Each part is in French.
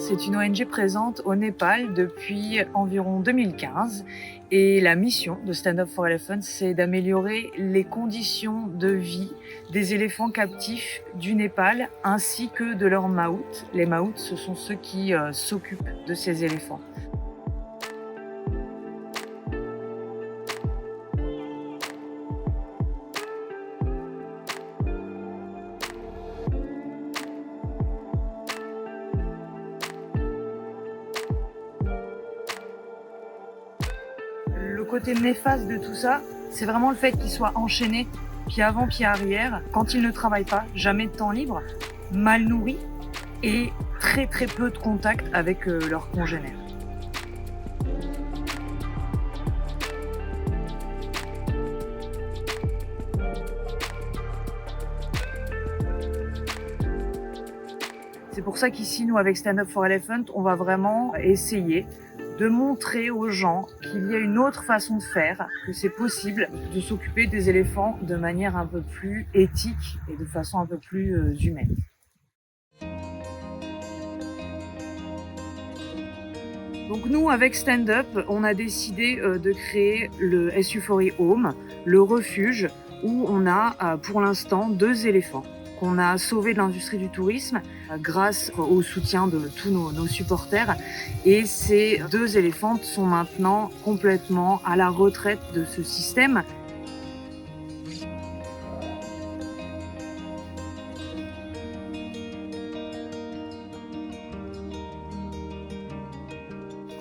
c'est une ONG présente au Népal depuis environ 2015 et la mission de Stand Up for Elephants, c'est d'améliorer les conditions de vie des éléphants captifs du Népal ainsi que de leurs maouts. Les maouts, ce sont ceux qui s'occupent de ces éléphants. Le côté néfaste de tout ça, c'est vraiment le fait qu'ils soient enchaînés, pied avant, pied arrière, quand ils ne travaillent pas, jamais de temps libre, mal nourris et très très peu de contact avec leurs congénères. C'est pour ça qu'ici, nous, avec Stand Up for Elephant, on va vraiment essayer de montrer aux gens qu'il y a une autre façon de faire, que c'est possible de s'occuper des éléphants de manière un peu plus éthique et de façon un peu plus humaine. Donc nous, avec Stand Up, on a décidé de créer le SU4E Home, le refuge où on a pour l'instant 2 éléphants qu'on a sauvés de l'industrie du tourisme grâce au soutien de tous nos supporters. Et ces 2 éléphants sont maintenant complètement à la retraite de ce système.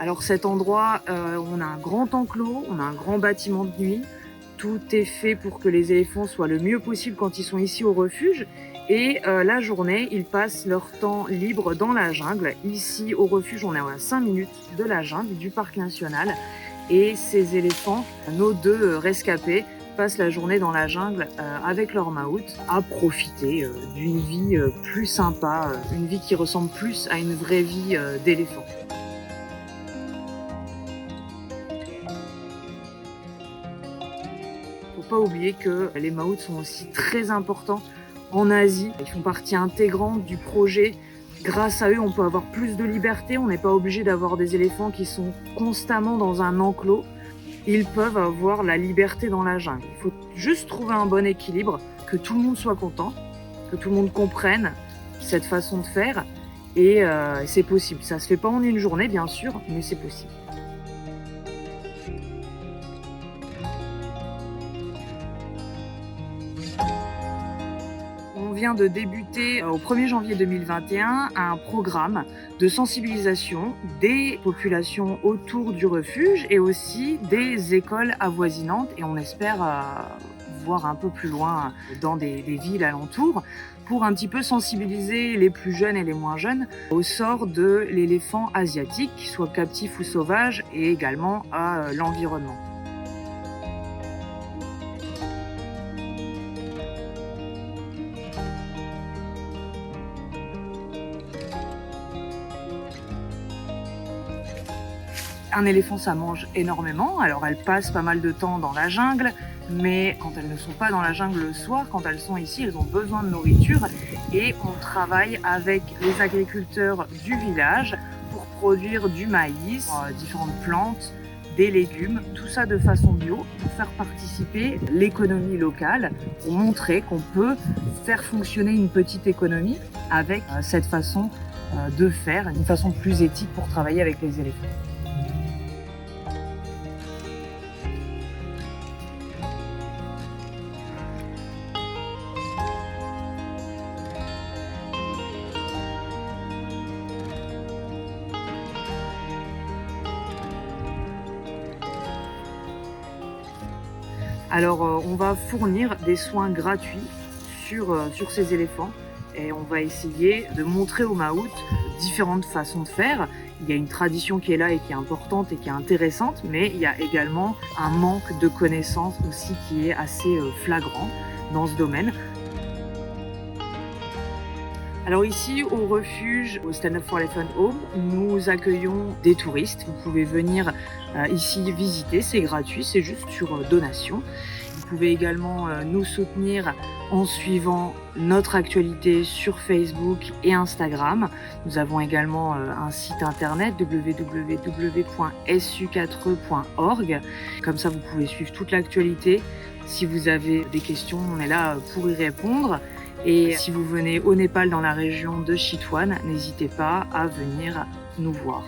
Alors cet endroit, on a un grand enclos, on a un grand bâtiment de nuit. Tout est fait pour que les éléphants soient le mieux possible quand ils sont ici au refuge. Et la journée, ils passent leur temps libre dans la jungle. Ici, au refuge, on est à 5 minutes de la jungle, du parc national. Et ces éléphants, nos 2 rescapés, passent la journée dans la jungle avec leur maout à profiter d'une vie plus sympa, une vie qui ressemble plus à une vraie vie d'éléphant. Faut pas oublier que les maouts sont aussi très importants en Asie. Ils font partie intégrante du projet. Grâce à eux, on peut avoir plus de liberté. On n'est pas obligé d'avoir des éléphants qui sont constamment dans un enclos. Ils peuvent avoir la liberté dans la jungle. Il faut juste trouver un bon équilibre, que tout le monde soit content, que tout le monde comprenne cette façon de faire. Et c'est possible. Ça se fait pas en une journée, bien sûr, mais c'est possible. On vient de débuter au 1er janvier 2021 un programme de sensibilisation des populations autour du refuge et aussi des écoles avoisinantes et on espère voir un peu plus loin dans des villes alentours pour un petit peu sensibiliser les plus jeunes et les moins jeunes au sort de l'éléphant asiatique, qu'il soit captif ou sauvage, et également à l'environnement. Un éléphant, ça mange énormément, alors elles passent pas mal de temps dans la jungle, mais quand elles ne sont pas dans la jungle le soir, quand elles sont ici, elles ont besoin de nourriture et on travaille avec les agriculteurs du village pour produire du maïs, différentes plantes, des légumes, tout ça de façon bio pour faire participer l'économie locale, pour montrer qu'on peut faire fonctionner une petite économie avec cette façon de faire, une façon plus éthique pour travailler avec les éléphants. Alors, on va fournir des soins gratuits sur ces éléphants et on va essayer de montrer aux maouts différentes façons de faire. Il y a une tradition qui est là et qui est importante et qui est intéressante, mais il y a également un manque de connaissances aussi qui est assez flagrant dans ce domaine. Alors ici, au refuge, au Stand Up for Elephant Home, nous accueillons des touristes. Vous pouvez venir ici visiter, c'est gratuit, c'est juste sur donation. Vous pouvez également nous soutenir en suivant notre actualité sur Facebook et Instagram. Nous avons également un site internet www.su4e.org. Comme ça, vous pouvez suivre toute l'actualité. Si vous avez des questions, on est là pour y répondre. Et si vous venez au Népal dans la région de Chitwan, n'hésitez pas à venir nous voir.